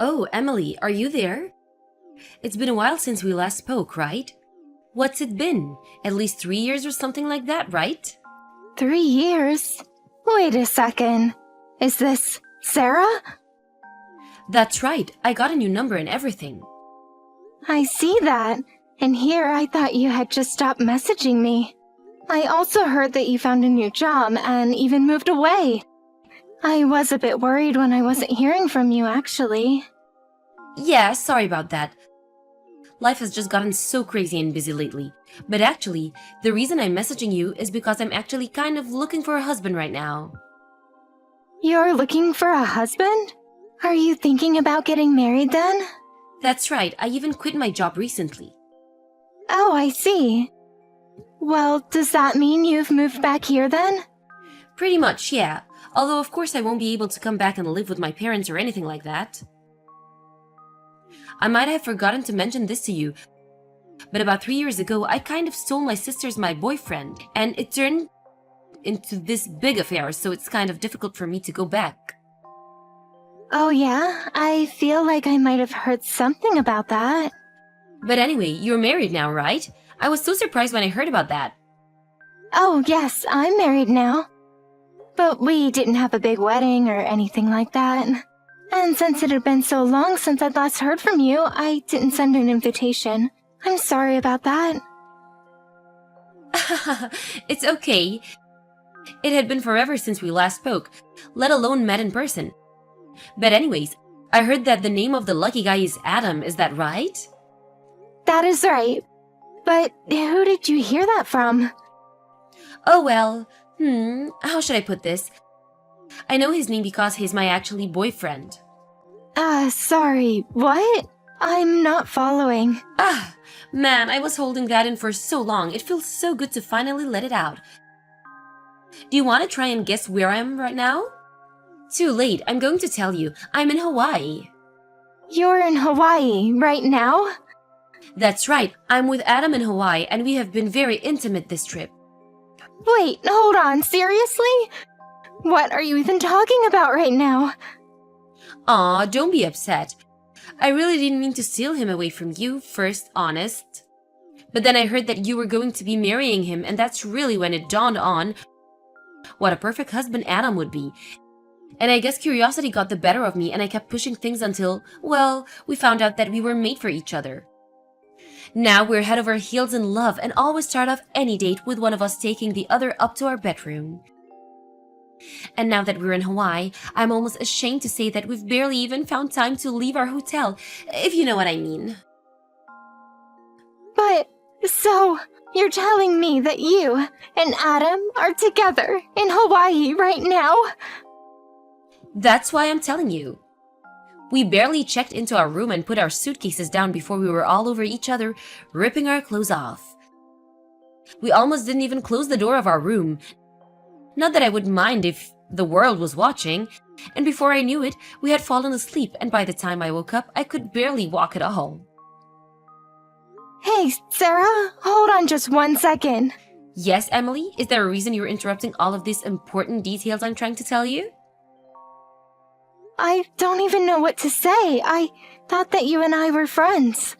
Oh, Emily, are you there? It's been a while since we last spoke, right? What's it been? At least 3 years or something like that, right? 3 years? Wait a second. Is this Sarah? That's right, I got a new number and everything. I see that. And here I thought you had just stopped messaging me. I also heard that you found a new job and even moved away. I was a bit worried when I wasn't hearing from you, actually. Yeah, sorry about that. Life has just gotten so crazy and busy lately. But actually, the reason I'm messaging you is because I'm actually kind of looking for a husband right now. You're looking for a husband? Are you thinking about getting married then? That's right, I even quit my job recently. Oh, I see. Well, does that mean you've moved back here then? Pretty much, yeah. Although of course I won't be able to come back and live with my parents or anything like that. I might have forgotten to mention this to you, but about 3 years ago I kind of stole my sister's boyfriend, and it turned into this big affair, so it's kind of difficult for me to go back. Oh yeah? I feel like I might have heard something about that. But anyway, you're married now, right? I was so surprised when I heard about that. Oh yes, I'm married now. But we didn't have a big wedding or anything like that. And since it had been so long since I'd last heard from you, I didn't send an invitation. I'm sorry about that. It's okay. It had been forever since we last spoke, let alone met in person. But anyways, I heard that the name of the lucky guy is Adam, is that right? That is right. But who did you hear that from? Oh well, how should I put this? I know his name because he's my actually boyfriend. Sorry, what? I'm not following. Ah, man, I was holding that in for so long. It feels so good to finally let it out. Do you want to try and guess where I am right now? Too late, I'm going to tell you. I'm in Hawaii. You're in Hawaii right now? That's right, I'm with Adam in Hawaii and we have been very intimate this trip. Wait, hold on, seriously? What are you even talking about right now? Aw, don't be upset. I really didn't mean to steal him away from you, first, honest. But then I heard that you were going to be marrying him, and that's really when it dawned on what a perfect husband Adam would be. And I guess curiosity got the better of me and I kept pushing things until, well, we found out that we were made for each other. Now we're head over heels in love and always start off any date with one of us taking the other up to our bedroom. And now that we're in Hawaii, I'm almost ashamed to say that we've barely even found time to leave our hotel, if you know what I mean. But, so, you're telling me that you and Adam are together in Hawaii right now? That's why I'm telling you. We barely checked into our room and put our suitcases down before we were all over each other, ripping our clothes off. We almost didn't even close the door of our room. Not that I would mind if the world was watching, and before I knew it, we had fallen asleep, and by the time I woke up, I could barely walk at all. Hey, Sarah, hold on just 1 second. Yes, Emily? Is there a reason you're interrupting all of these important details I'm trying to tell you? I don't even know what to say. I thought that you and I were friends.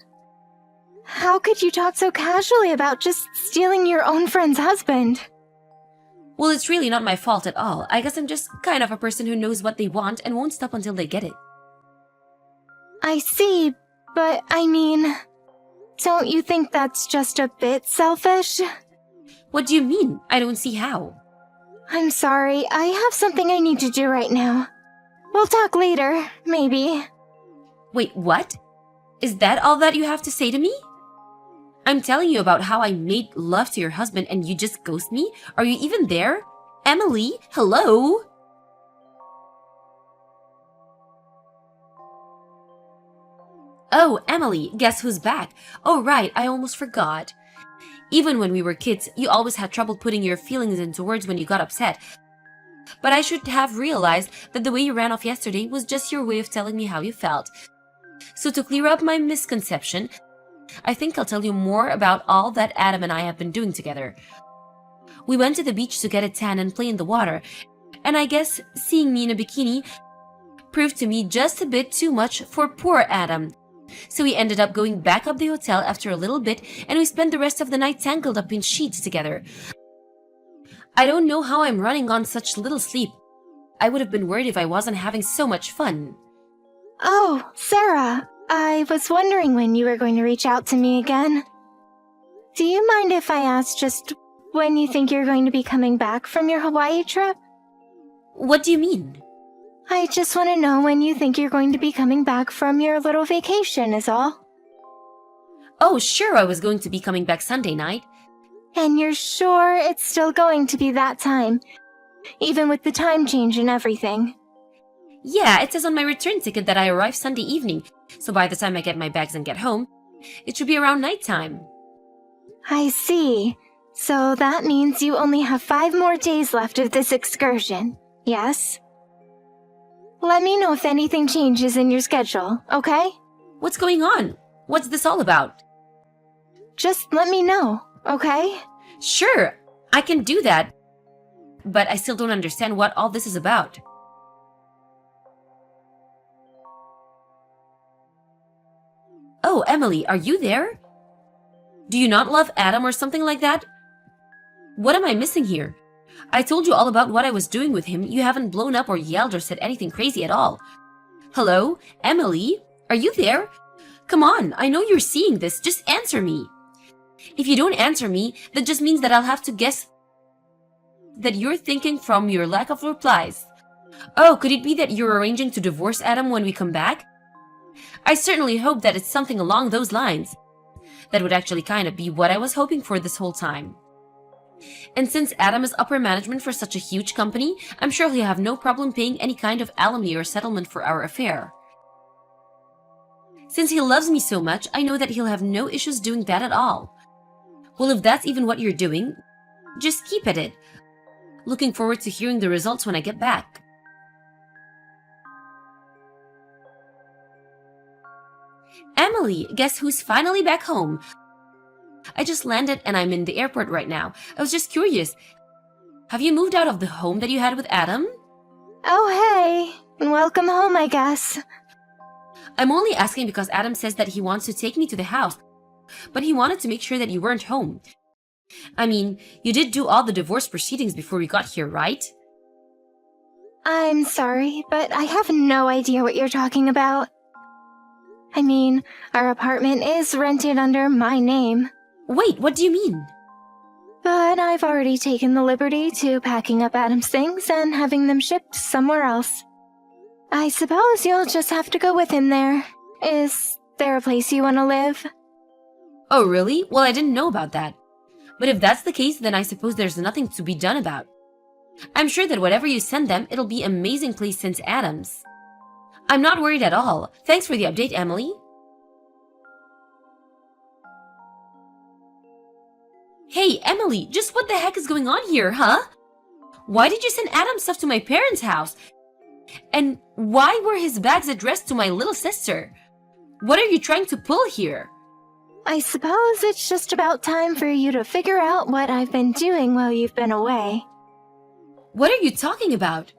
How could you talk so casually about just stealing your own friend's husband? Well, it's really not my fault at all. I guess I'm just kind of a person who knows what they want and won't stop until they get it. I see, but I mean, don't you think that's just a bit selfish? What do you mean? I don't see how. I'm sorry, I have something I need to do right now. We'll talk later, maybe. Wait, what? Is that all that you have to say to me? I'm telling you about how I made love to your husband and you just ghost me? Are you even there? Emily, hello? Oh, Emily, guess who's back? Oh, right, I almost forgot. Even when we were kids, you always had trouble putting your feelings into words when you got upset. But I should have realized that the way you ran off yesterday was just your way of telling me how you felt. So to clear up my misconception, I think I'll tell you more about all that Adam and I have been doing together. We went to the beach to get a tan and play in the water, and I guess seeing me in a bikini proved to me just a bit too much for poor Adam. So we ended up going back up the hotel after a little bit, and we spent the rest of the night tangled up in sheets together. I don't know how I'm running on such little sleep. I would have been worried if I wasn't having so much fun. Oh, Sarah, I was wondering when you were going to reach out to me again. Do you mind if I ask just when you think you're going to be coming back from your Hawaii trip? What do you mean? I just want to know when you think you're going to be coming back from your little vacation is all. Oh, sure, I was going to be coming back Sunday night. And you're sure it's still going to be that time, even with the time change and everything? Yeah, it says on my return ticket that I arrive Sunday evening, so by the time I get my bags and get home, it should be around nighttime. I see. So that means you only have 5 more days left of this excursion, yes? Let me know if anything changes in your schedule, okay? What's going on? What's this all about? Just let me know, okay? Sure, I can do that. But I still don't understand what all this is about. Oh, Emily, are you there? Do you not love Adam or something like that? What am I missing here? I told you all about what I was doing with him. You haven't blown up or yelled or said anything crazy at all. Hello? Emily? Are you there? Come on, I know you're seeing this. Just answer me. If you don't answer me, that just means that I'll have to guess that you're thinking from your lack of replies. Oh, could it be that you're arranging to divorce Adam when we come back? I certainly hope that it's something along those lines. That would actually kind of be what I was hoping for this whole time. And since Adam is upper management for such a huge company, I'm sure he'll have no problem paying any kind of alimony or settlement for our affair. Since he loves me so much, I know that he'll have no issues doing that at all. Well, if that's even what you're doing, just keep at it. Looking forward to hearing the results when I get back. Emily, guess who's finally back home? I just landed and I'm in the airport right now. I was just curious. Have you moved out of the home that you had with Adam? Oh, hey. Welcome home, I guess. I'm only asking because Adam says that he wants to take me to the house, but he wanted to make sure that you weren't home. I mean, you did do all the divorce proceedings before we got here, right? I'm sorry, but I have no idea what you're talking about. I mean, our apartment is rented under my name. Wait, what do you mean? But I've already taken the liberty to packing up Adam's things and having them shipped somewhere else. I suppose you'll just have to go with him there. Is there a place you want to live? Oh, really? Well, I didn't know about that. But if that's the case, then I suppose there's nothing to be done about. I'm sure that whatever you send them, it'll be an amazing place since Adam's. I'm not worried at all. Thanks for the update, Emily. Hey, Emily, just what the heck is going on here, huh? Why did you send Adam's stuff to my parents' house? And why were his bags addressed to my little sister? What are you trying to pull here? I suppose it's just about time for you to figure out what I've been doing while you've been away. What are you talking about?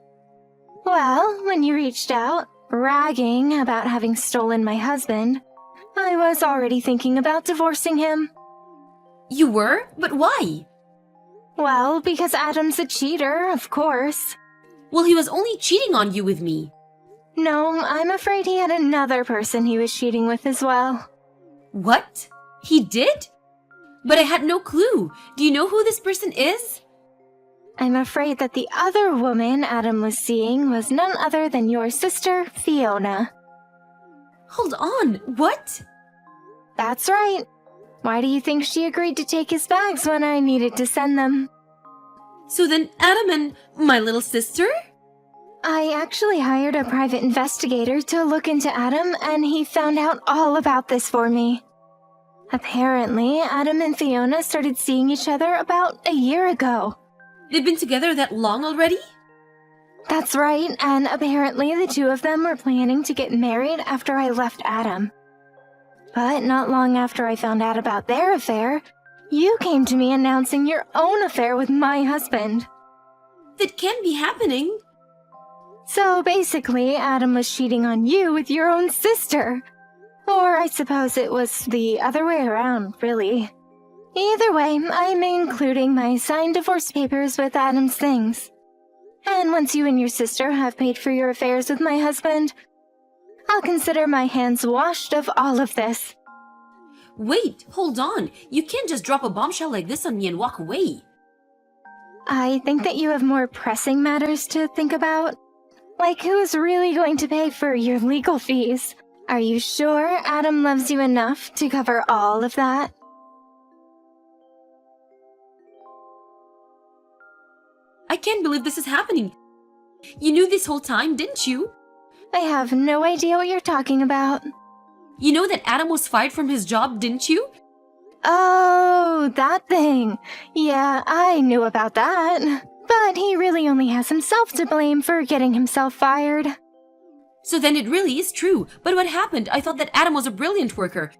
Well, when you reached out, bragging about having stolen my husband, I was already thinking about divorcing him. You were? But why? Well, because Adam's a cheater, of course. Well, he was only cheating on you with me. No, I'm afraid he had another person he was cheating with as well. What? He did? But I had no clue. Do you know who this person is? I'm afraid that the other woman Adam was seeing was none other than your sister, Fiona. Hold on, what? That's right. Why do you think she agreed to take his bags when I needed to send them? So then Adam and my little sister? I actually hired a private investigator to look into Adam, and he found out all about this for me. Apparently, Adam and Fiona started seeing each other about a year ago. They've been together that long already? That's right, and apparently the two of them were planning to get married after I left Adam. But not long after I found out about their affair, you came to me announcing your own affair with my husband. That can't be happening. So basically, Adam was cheating on you with your own sister. Or I suppose it was the other way around, really. Either way, I'm including my signed divorce papers with Adam's things. And once you and your sister have paid for your affairs with my husband, I'll consider my hands washed of all of this. Wait, hold on. You can't just drop a bombshell like this on me and walk away. I think that you have more pressing matters to think about. Like who's really going to pay for your legal fees? Are you sure Adam loves you enough to cover all of that? I can't believe this is happening. You knew this whole time, didn't you? I have no idea what you're talking about. You know that Adam was fired from his job, didn't you? Oh, that thing. Yeah, I knew about that. But he really only has himself to blame for getting himself fired. So then it really is true. But what happened? I thought that Adam was a brilliant worker.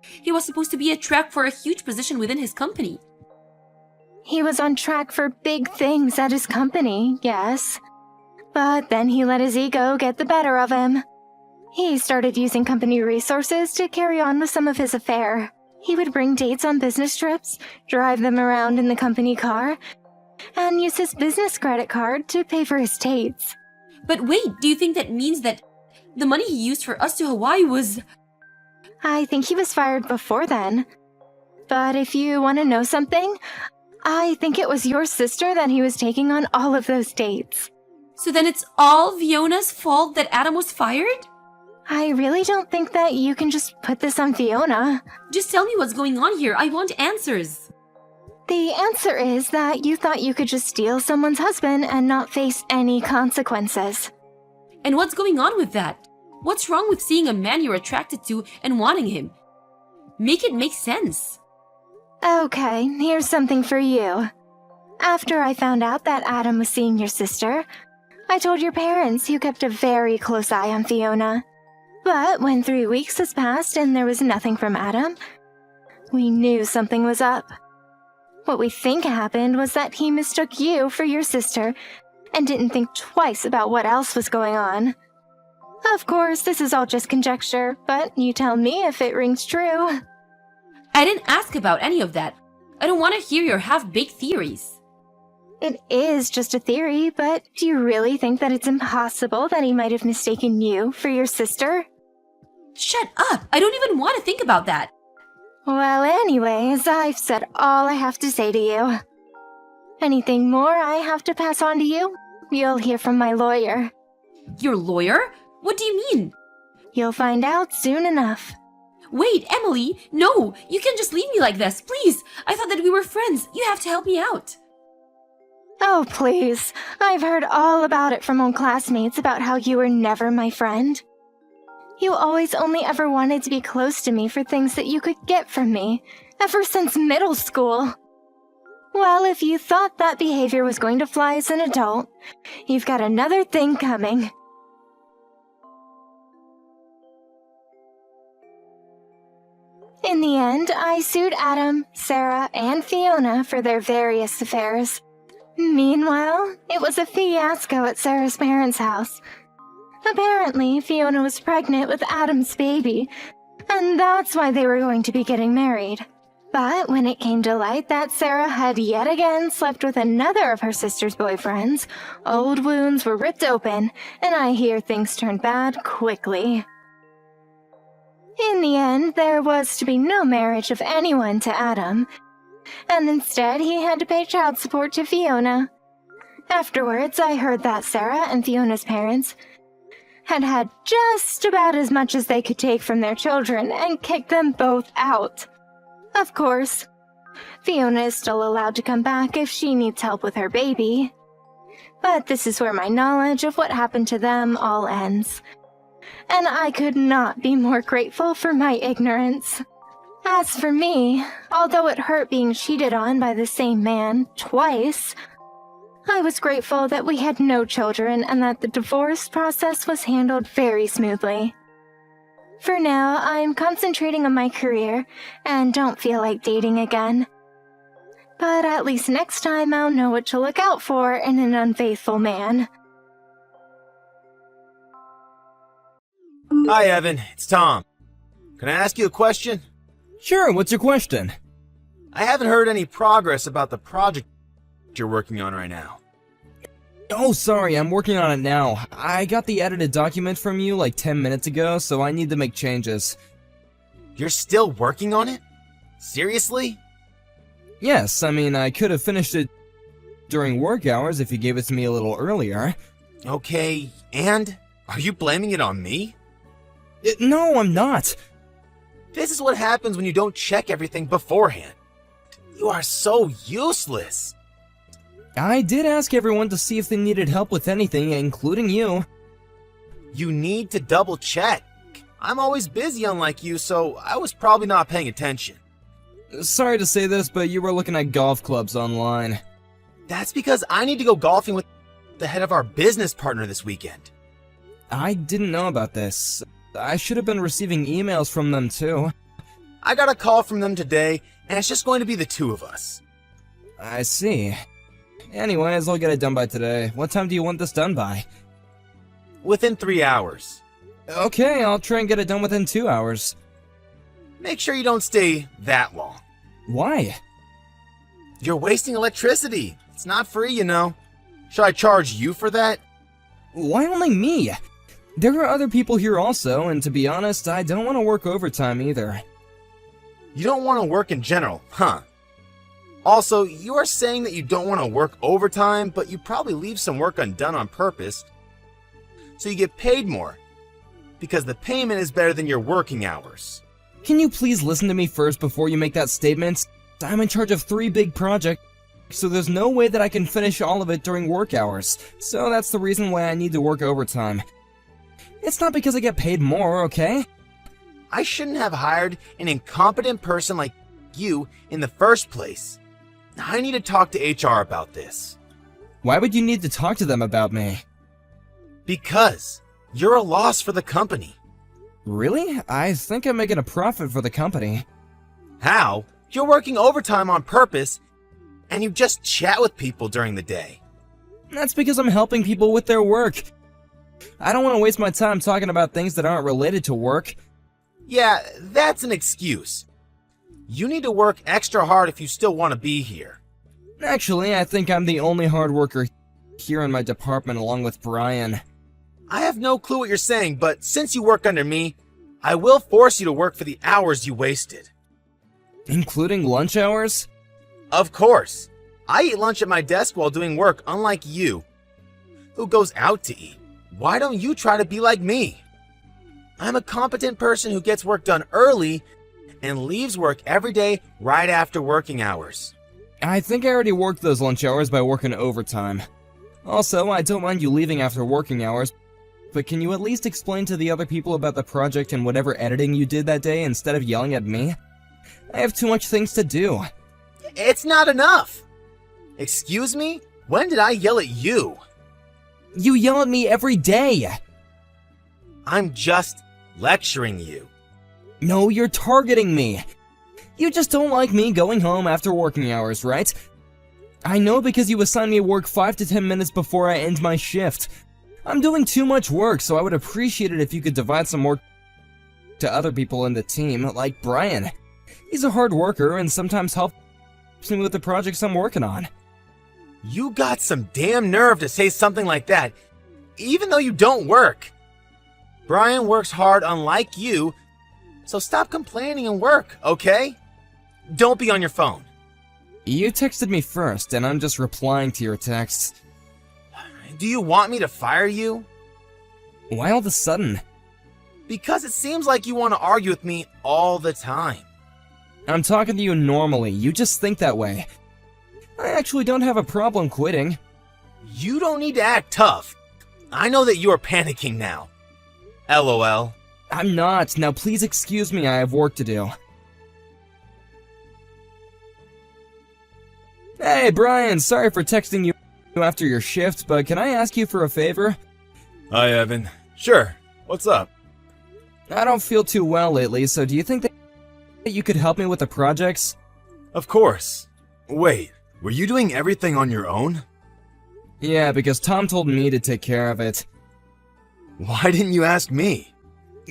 He was supposed to be a track for a huge position within his company. He was on track for big things at his company, yes. But then he let his ego get the better of him. He started using company resources to carry on with some of his affair. He would bring dates on business trips, drive them around in the company car, and use his business credit card to pay for his dates. But wait, do you think that means that the money he used for us to Hawaii was... I think he was fired before then. But if you want to know something, I think it was your sister that he was taking on all of those dates. So then it's all Fiona's fault that Adam was fired? I really don't think that you can just put this on Fiona. Just tell me what's going on here. I want answers. The answer is that you thought you could just steal someone's husband and not face any consequences. And what's going on with that? What's wrong with seeing a man you're attracted to and wanting him? Make it make sense. Okay, here's something for you. After I found out that Adam was seeing your sister, I told your parents, who kept a very close eye on Fiona. But when 3 weeks has passed and there was nothing from Adam, we knew something was up. What we think happened was that he mistook you for your sister and didn't think twice about what else was going on. Of course, this is all just conjecture, but you tell me if it rings true. I didn't ask about any of that. I don't want to hear your half-baked theories. It is just a theory, but do you really think that it's impossible that he might have mistaken you for your sister? Shut up! I don't even want to think about that. Well, anyways, I've said all I have to say to you. Anything more I have to pass on to you, you'll hear from my lawyer. Your lawyer? What do you mean? You'll find out soon enough. Wait, Emily! No! You can't just leave me like this, please! I thought that we were friends. You have to help me out. Oh, please. I've heard all about it from old classmates about how you were never my friend. You always only ever wanted to be close to me for things that you could get from me, ever since middle school. Well, if you thought that behavior was going to fly as an adult, you've got another thing coming. In the end, I sued Adam, Sarah, and Fiona for their various affairs. Meanwhile, it was a fiasco at Sarah's parents' house. Apparently, Fiona was pregnant with Adam's baby, and that's why they were going to be getting married. But when it came to light that Sarah had yet again slept with another of her sister's boyfriends, old wounds were ripped open, and I hear things turned bad quickly. In the end, there was to be no marriage of anyone to Adam, and instead he had to pay child support to Fiona. Afterwards, I heard that Sarah and Fiona's parents had had just about as much as they could take from their children and kicked them both out. Of course, Fiona is still allowed to come back if she needs help with her baby. But this is where my knowledge of what happened to them all ends. And I could not be more grateful for my ignorance. As for me, although it hurt being cheated on by the same man twice, I was grateful that we had no children and that the divorce process was handled very smoothly. For now, I'm concentrating on my career and don't feel like dating again. But at least next time I'll know what to look out for in an unfaithful man. Hi, Evan. It's Tom. Can I ask you a question? Sure, what's your question? I haven't heard any progress about the project you're working on right now. Oh, sorry, I'm working on it now. I got the edited document from you like 10 minutes ago, so I need to make changes. You're still working on it? Seriously? Yes, I mean, I could have finished it during work hours if you gave it to me a little earlier. Okay, and? Are you blaming it on me? No, I'm not. This is what happens when you don't check everything beforehand. You are so useless. I did ask everyone to see if they needed help with anything, including you. You need to double check. I'm always busy unlike you, so I was probably not paying attention. Sorry to say this, but you were looking at golf clubs online. That's because I need to go golfing with the head of our business partner this weekend. I didn't know about this. I should have been receiving emails from them too. I got a call from them today, and it's just going to be the two of us. I see. Anyways, I'll get it done by today. What time do you want this done by? Within 3 hours. Okay, I'll try and get it done within 2 hours. Make sure you don't stay that long. Why? You're wasting electricity. It's not free, you know. Should I charge you for that? Why only me? There are other people here also, and to be honest, I don't want to work overtime either. You don't want to work in general, huh? Also, you are saying that you don't want to work overtime, but you probably leave some work undone on purpose, so you get paid more, because the payment is better than your working hours. Can you please listen to me first before you make that statement? I'm in charge of 3 big projects, so there's no way that I can finish all of it during work hours, so that's the reason why I need to work overtime. It's not because I get paid more, okay? I shouldn't have hired an incompetent person like you in the first place. I need to talk to HR about this. Why would you need to talk to them about me? Because you're a loss for the company. Really? I think I'm making a profit for the company. How? You're working overtime on purpose, and you just chat with people during the day. That's because I'm helping people with their work. I don't want to waste my time talking about things that aren't related to work. Yeah, that's an excuse. You need to work extra hard if you still want to be here. Actually, I think I'm the only hard worker here in my department along with Brian. I have no clue what you're saying, but since you work under me, I will force you to work for the hours you wasted. Including lunch hours? Of course. I eat lunch at my desk while doing work, unlike you, who goes out to eat. Why don't you try to be like me? I'm a competent person who gets work done early and leaves work every day right after working hours. I think I already worked those lunch hours by working overtime. Also, I don't mind you leaving after working hours, but can you at least explain to the other people about the project and whatever editing you did that day instead of yelling at me? I have too much things to do. It's not enough. Excuse me? When did I yell at you? You yell at me every day! I'm just lecturing you. No, you're targeting me. You just don't like me going home after working hours, right? I know because you assign me work 5 to 10 minutes before I end my shift. I'm doing too much work, so I would appreciate it if you could divide some work to other people in the team, like Brian. He's a hard worker and sometimes helps me with the projects I'm working on. You got some damn nerve to say something like that, even though you don't work. Brian works hard unlike you, so stop complaining and work, okay? Don't be on your phone. You texted me first, and I'm just replying to your text. Do you want me to fire you? Why all of a sudden? Because it seems like you want to argue with me all the time. I'm talking to you normally, you just think that way. I actually don't have a problem quitting. You don't need to act tough. I know that you are panicking now. LOL. I'm not. Now please excuse me, I have work to do. Hey, Brian, sorry for texting you after your shift, but can I ask you for a favor? Hi, Evan. Sure. What's up? I don't feel too well lately, so do you think that you could help me with the projects? Of course. Wait, were you doing everything on your own? Yeah, because Tom told me to take care of it. Why didn't you ask me?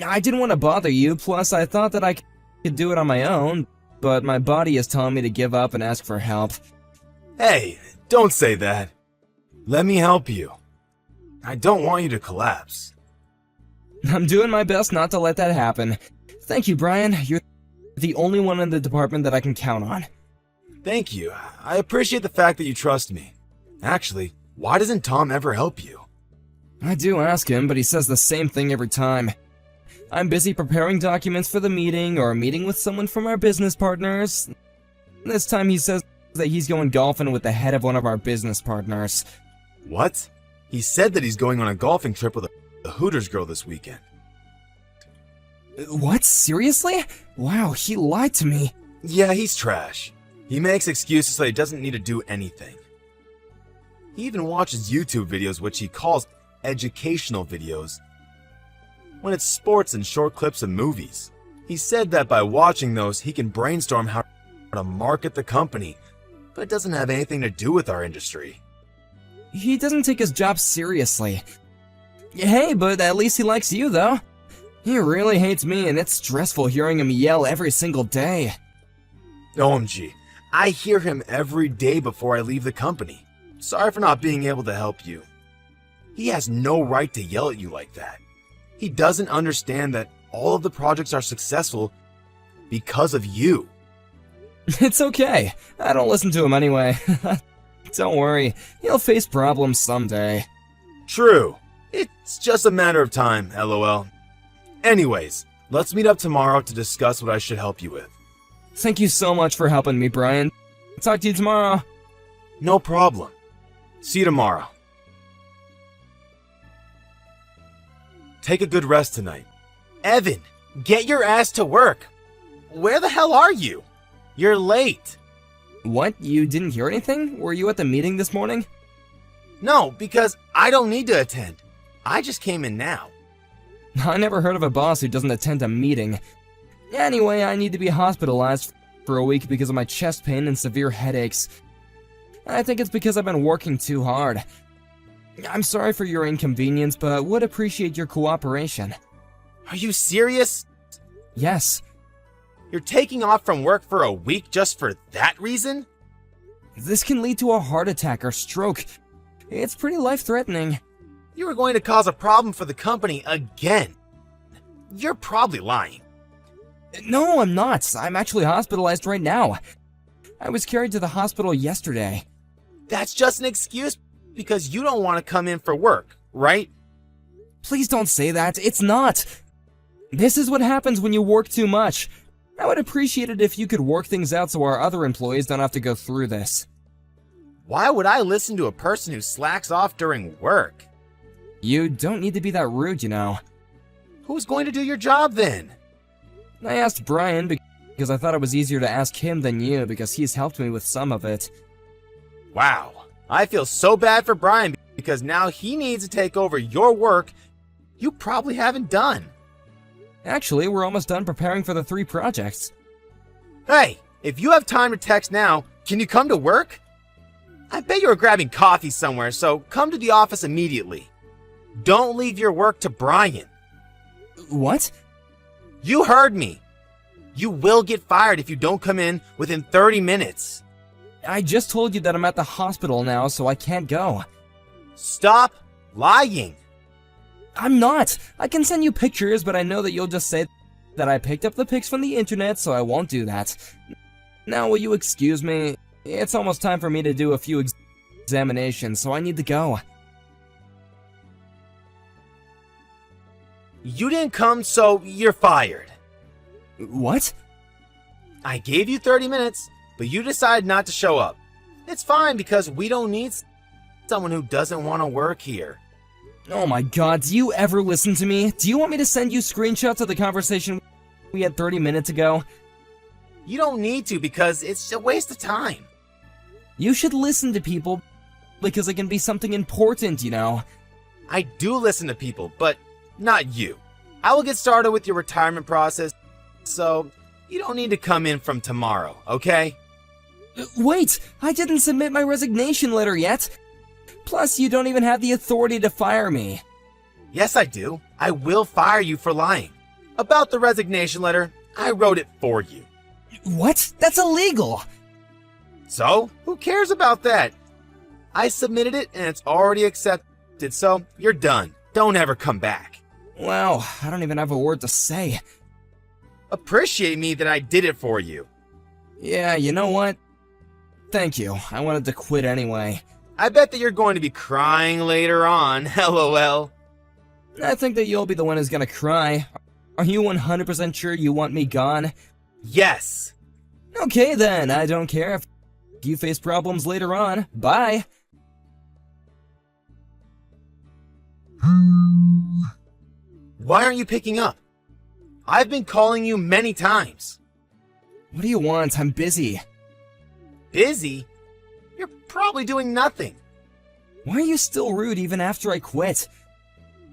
I didn't want to bother you, plus I thought that I could do it on my own, but my body is telling me to give up and ask for help. Hey, don't say that. Let me help you. I don't want you to collapse. I'm doing my best not to let that happen. Thank you, Brian. You're the only one in the department that I can count on. Thank you. I appreciate the fact that you trust me. Actually, why doesn't Tom ever help you? I do ask him, but he says the same thing every time. I'm busy preparing documents for the meeting or meeting with someone from our business partners. This time he says that he's going golfing with the head of one of our business partners. What? He said that he's going on a golfing trip with a Hooters girl this weekend. What? Seriously? Wow, he lied to me. Yeah, he's trash. He makes excuses so he doesn't need to do anything. He even watches YouTube videos which he calls educational videos, when it's sports and short clips of movies. He said that by watching those, he can brainstorm how to market the company, but it doesn't have anything to do with our industry. He doesn't take his job seriously. Hey, but at least he likes you, though. He really hates me, and it's stressful hearing him yell every single day. OMG, I hear him every day before I leave the company. Sorry for not being able to help you. He has no right to yell at you like that. He doesn't understand that all of the projects are successful because of you. It's okay. I don't listen to him anyway. Don't worry, he'll face problems someday. True. It's just a matter of time, LOL. Anyways, let's meet up tomorrow to discuss what I should help you with. Thank you so much for helping me, Brian. Talk to you tomorrow. No problem. See you tomorrow. Take a good rest tonight. Evan, get your ass to work. Where the hell are you? You're late. What? You didn't hear anything? Were you at the meeting this morning? No, because I don't need to attend. I just came in now. I never heard of a boss who doesn't attend a meeting. Anyway, I need to be hospitalized for a week because of my chest pain and severe headaches. I think it's because I've been working too hard. I'm sorry for your inconvenience, but would appreciate your cooperation. Are you serious? Yes. You're taking off from work for a week just for that reason? This can lead to a heart attack or stroke. It's pretty life-threatening. You are going to cause a problem for the company again. You're probably lying. No, I'm not. I'm actually hospitalized right now. I was carried to the hospital yesterday. That's just an excuse because you don't want to come in for work, right? Please don't say that. It's not. This is what happens when you work too much. I would appreciate it if you could work things out so our other employees don't have to go through this. Why would I listen to a person who slacks off during work? You don't need to be that rude, you know. Who's going to do your job then? I asked Brian because I thought it was easier to ask him than you because he's helped me with some of it. Wow, I feel so bad for Brian because now he needs to take over your work you probably haven't done. Actually, we're almost done preparing for the 3 projects. Hey, if you have time to text now, can you come to work? I bet you're grabbing coffee somewhere, so come to the office immediately. Don't leave your work to Brian. What? You heard me. You will get fired if you don't come in within 30 minutes. I just told you that I'm at the hospital now, so I can't go. Stop lying. I'm not! I can send you pictures, but I know that you'll just say that I picked up the pics from the internet, so I won't do that. Now, will you excuse me? It's almost time for me to do a few examinations, so I need to go. You didn't come, so you're fired. What? I gave you 30 minutes, but you decided not to show up. It's fine because we don't need someone who doesn't want to work here. Oh my god, do you ever listen to me? Do you want me to send you screenshots of the conversation we had 30 minutes ago? You don't need to because it's a waste of time. You should listen to people because it can be something important, you know. I do listen to people, but not you. I will get started with your retirement process, so you don't need to come in from tomorrow, okay? Wait, I didn't submit my resignation letter yet. Plus, you don't even have the authority to fire me. Yes, I do. I will fire you for lying. About the resignation letter, I wrote it for you. What? That's illegal! So, who cares about that? I submitted it and it's already accepted, so you're done. Don't ever come back. Wow, I don't even have a word to say. Appreciate me that I did it for you. Yeah, you know what? Thank you. I wanted to quit anyway. I bet that you're going to be crying later on, lol. I think that you'll be the one who's gonna cry. Are you 100% sure you want me gone? Yes. Okay then, I don't care if you face problems later on. Bye! Why aren't you picking up? I've been calling you many times. What do you want? I'm busy. Busy? You're probably doing nothing. Why are you still rude even after I quit?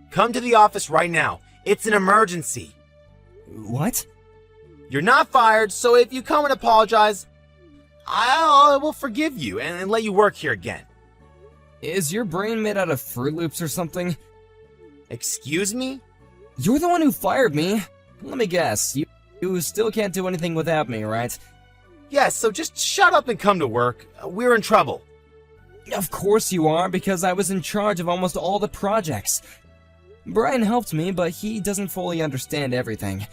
Come to the office right now. It's an emergency. What? You're not fired, so if you come and apologize, I will forgive you and let you work here again. Is your brain made out of Fruit Loops or something? Excuse me? You're the one who fired me. Let me guess, you still can't do anything without me, right? Yes, so just shut up and come to work. We're in trouble. Of course you are, because I was in charge of almost all the projects. Brian helped me, but he doesn't fully understand everything.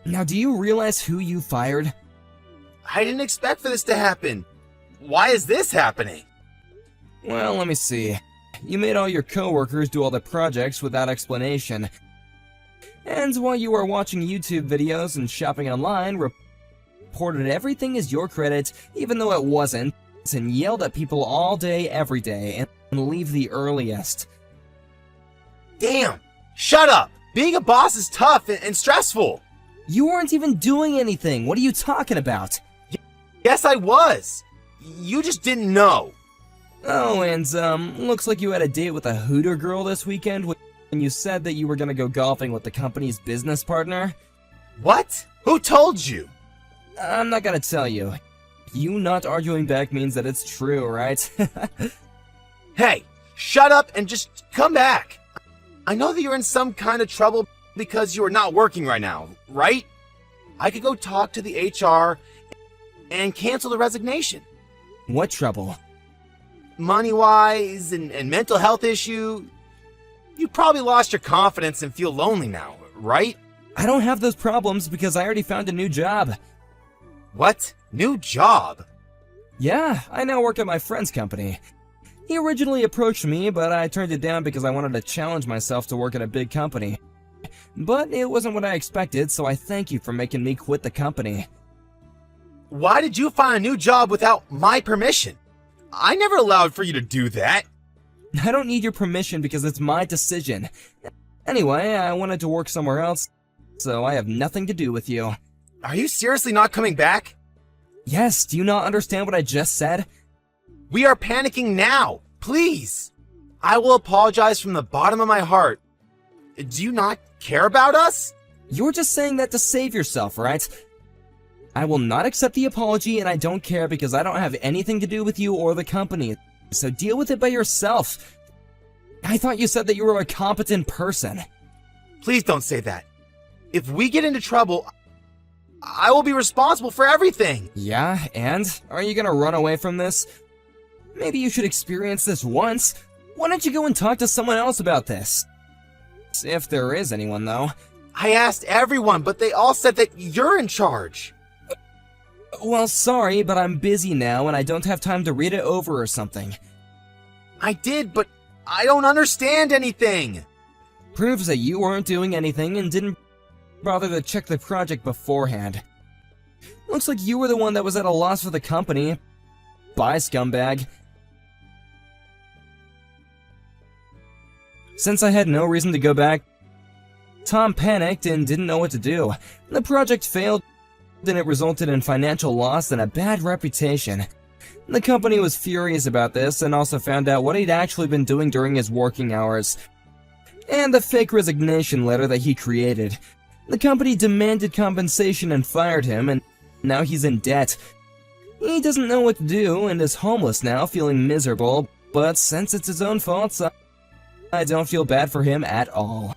Now, do you realize who you fired? I didn't expect for this to happen. Why is this happening? Well, let me see. You made all your coworkers do all the projects without explanation. And while you were watching YouTube videos and shopping online, reported everything as your credit, even though it wasn't, and yelled at people all day, every day, and leave the earliest. Damn! Shut up! Being a boss is tough and stressful. You weren't even doing anything. What are you talking about? Yes, I was. You just didn't know. Oh, and, looks like you had a date with a Hooter girl this weekend when you said that you were gonna go golfing with the company's business partner. What? Who told you? I'm not gonna tell you. You not arguing back means that it's true, right? Hey, shut up and just come back. I know that you're in some kind of trouble because you are not working right now, right? I could go talk to the HR and cancel the resignation. What trouble? Money-wise and mental health issue. You probably lost your confidence and feel lonely now, right? I don't have those problems because I already found a new job. What? New job? Yeah, I now work at my friend's company. He originally approached me, but I turned it down because I wanted to challenge myself to work at a big company. But it wasn't what I expected, so I thank you for making me quit the company. Why did you find a new job without my permission? I never allowed for you to do that. I don't need your permission because it's my decision. Anyway, I wanted to work somewhere else, so I have nothing to do with you. Are you seriously not coming back? Yes, do you not understand what I just said? We are panicking now. Please. I will apologize from the bottom of my heart. Do you not care about us? You're just saying that to save yourself, right? I will not accept the apology, and I don't care because I don't have anything to do with you or the company. So deal with it by yourself. I thought you said that you were a competent person. Please don't say that. If we get into trouble, I will be responsible for everything. Yeah, and? Are you gonna run away from this? Maybe you should experience this once. Why don't you go and talk to someone else about this? If there is anyone, though. I asked everyone, but they all said that you're in charge. Well, sorry, but I'm busy now and I don't have time to read it over or something. I did, but I don't understand anything. Proves that you weren't doing anything and didn't bother to check the project beforehand. Looks like you were the one that was at a loss for the company. Bye, scumbag. Since I had no reason to go back, Tom panicked and didn't know what to do. The project failed, and it resulted in financial loss and a bad reputation. The company was furious about this and also found out what he'd actually been doing during his working hours, and the fake resignation letter that he created. The company demanded compensation and fired him, and now he's in debt. He doesn't know what to do and is homeless now, feeling miserable, but since it's his own fault, I don't feel bad for him at all.